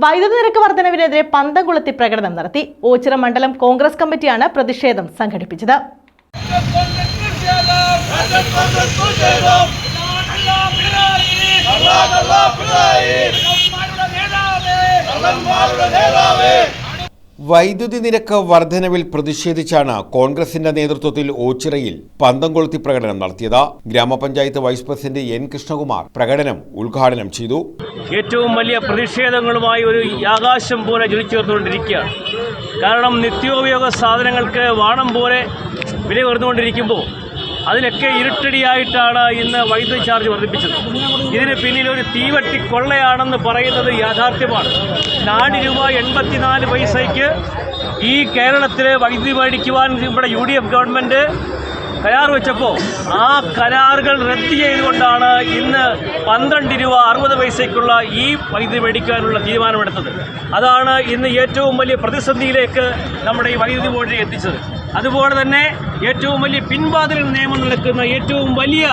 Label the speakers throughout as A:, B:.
A: വൈദ്യുതി നിരക്ക് വർധനവിനെതിരെ പന്തംകുളത്തി പ്രകടനം നടത്തി. ഓച്ചിറ മണ്ഡലം കോൺഗ്രസ് കമ്മിറ്റിയാണ് പ്രതിഷേധം സംഘടിപ്പിച്ചത്.
B: വൈദ്യുതി നിരക്ക് വർധനവിൽ പ്രതിഷേധിച്ചാണ് കോൺഗ്രസിന്റെ നേതൃത്വത്തിൽ ഓച്ചിറയിൽ പന്തംകൊളുത്തി പ്രകടനം നടത്തിയത്. ഗ്രാമപഞ്ചായത്ത് വൈസ് പ്രസിഡന്റ് എൻ കൃഷ്ണകുമാർ പ്രകടനം ഉദ്ഘാടനം ചെയ്തു.
C: ഏറ്റവും വലിയ പ്രതിഷേധങ്ങളുമായി ഒരു ആകാശം പോലെ ജ്വലിച്ചുകൊണ്ടിരിക്കുകയാണ്. കാരണം നിത്യോപയോഗ സാധനങ്ങൾക്ക് വാണം പോലെ വില കുറഞ്ഞുകൊണ്ടിരിക്കുമ്പോൾ അതിനൊക്കെ ഇരുട്ടടിയായിട്ടാണ് ഇന്ന് വൈദ്യുതി ചാർജ് വർദ്ധിപ്പിച്ചത്. ഇതിന് പിന്നിൽ ഒരു തീവട്ടി കൊള്ളയാണെന്ന് പറയുന്നത് യാഥാർത്ഥ്യമാണ്. 4 രൂപ 84 പൈസയ്ക്ക് ഈ കേരളത്തിൽ വൈദ്യുതി മേടിക്കുവാൻ ഇവിടെ UDF ഗവൺമെൻറ് കരാർ വെച്ചപ്പോൾ ആ കരാറുകൾ റദ്ദ് ചെയ്തുകൊണ്ടാണ് ഇന്ന് 12 രൂപ 60 പൈസയ്ക്കുള്ള ഈ വൈദ്യുതി മേടിക്കാനുള്ള തീരുമാനമെടുത്തത്. അതാണ് ഇന്ന് ഏറ്റവും വലിയ പ്രതിസന്ധിയിലേക്ക് നമ്മുടെ ഈ വൈദ്യുതി ബോർഡിനെ എത്തിച്ചത്. അതുപോലെ തന്നെ ഏറ്റവും വലിയ പിൻവാതിലിൽ നിയമം നടക്കുന്ന ഏറ്റവും വലിയ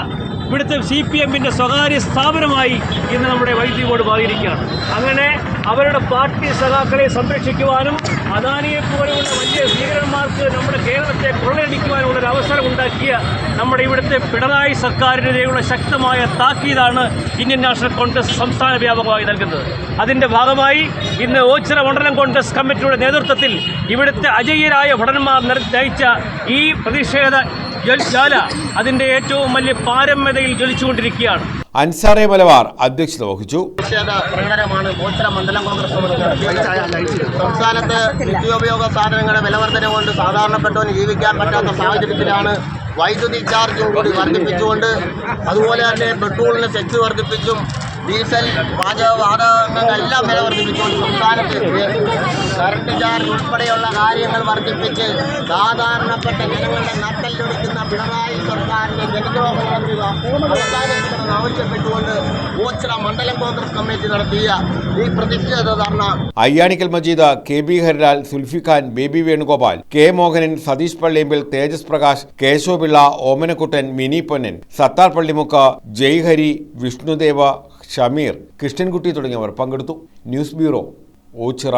C: ഇവിടുത്തെ CPM-ൻ്റെ സ്വകാര്യ സ്ഥാപനമായി ഇന്ന് നമ്മുടെ വൈദ്യുതി ബോർഡ് മാറിയിരിക്കുകയാണ്. അങ്ങനെ അവരുടെ പാർട്ടി സഖാക്കളെ സംരക്ഷിക്കുവാനും അദാനിയെപ്പോലെയുള്ള വലിയ ഭീകരന്മാർക്ക് നമ്മുടെ കേരളത്തെ കൊള്ളയടിക്കുവാനുള്ളൊരു അവസരം ഉണ്ടാക്കിയ നമ്മുടെ ഇവിടുത്തെ പിണറായി സർക്കാരിനെതിരെയുള്ള ശക്തമായ താക്കീതാണ് ഇന്ത്യൻ നാഷണൽ കോൺഗ്രസ് സംസ്ഥാന വ്യാപകമായി നൽകുന്നത്. അതിൻ്റെ ഭാഗമായി ഇന്ന് ഓച്ചിറ മണ്ഡലം കോൺഗ്രസ് കമ്മിറ്റിയുടെ നേതൃത്വത്തിൽ ഇവിടുത്തെ അജയ്യരായ ഭടന്മാർ നയിച്ച ഈ പ്രതിഷേധ ജ്വാല അതിൻ്റെ ഏറ്റവും വലിയ പാരമ്യതയിൽ ജ്വലിച്ചുകൊണ്ടിരിക്കുകയാണ്.
B: അൻസാറെ മലബാർ അധ്യക്ഷത വഹിച്ചു.
D: പ്രകടനമാണ് ഓച്ചിറ മണ്ഡലം കോൺഗ്രസ്. സംസ്ഥാനത്ത് നിത്യോപയോഗ സാധനങ്ങളുടെ വിലവർധന കൊണ്ട് സാധാരണപ്പെട്ടവന് ജീവിക്കാൻ പറ്റാത്ത സാഹചര്യത്തിലാണ് വൈദ്യുതി ചാർജും കൂടി വർദ്ധിപ്പിച്ചുകൊണ്ട്, അതുപോലെ തന്നെ പെട്രോളിന് സെസ് വർദ്ധിപ്പിച്ചും ഡീസൽ വാതകങ്ങളെല്ലാം വില വർദ്ധിപ്പിച്ചുകൊണ്ട് സംസ്ഥാനത്ത് കറണ്ട് ചാർജ് ഉൾപ്പെടെയുള്ള കാര്യങ്ങൾ വർദ്ധിപ്പിച്ച് സാധാരണപ്പെട്ട ജനങ്ങളുടെ നട്ടലൊടുക്കുന്ന പിണറായി സർക്കാരിൻ്റെ ജനദ്രോഹങ്ങൾ അവസാനിപ്പിക്കണമെന്ന് ആവശ്യപ്പെട്ടുകൊണ്ട് ഓച്ചിറ മണ്ഡലം കോൺഗ്രസ് കമ്മിറ്റി നടത്തിയ ഈ പ്രതിഷേധ ധർണ
B: അയ്യാണിക്കൽ മജീദ്, KB ഹരിലാൽ, സുൽഫിഖാൻ, ബേബി വേണുഗോപാൽ, K മോഹനൻ, സതീഷ് പള്ളിയമ്പിൽ, തേജസ് പ്രകാശ്, കേശവപിള്ള, ഓമനക്കുട്ടൻ, മിനി പൊന്നൻ, സത്താർ പള്ളിമുക്ക്, ജയ്ഹരി, വിഷ്ണുദേവ, ഷമീർ, കൃഷ്ണൻകുട്ടി തുടങ്ങിയവർ പങ്കെടുത്തു. News bureau, Ochira.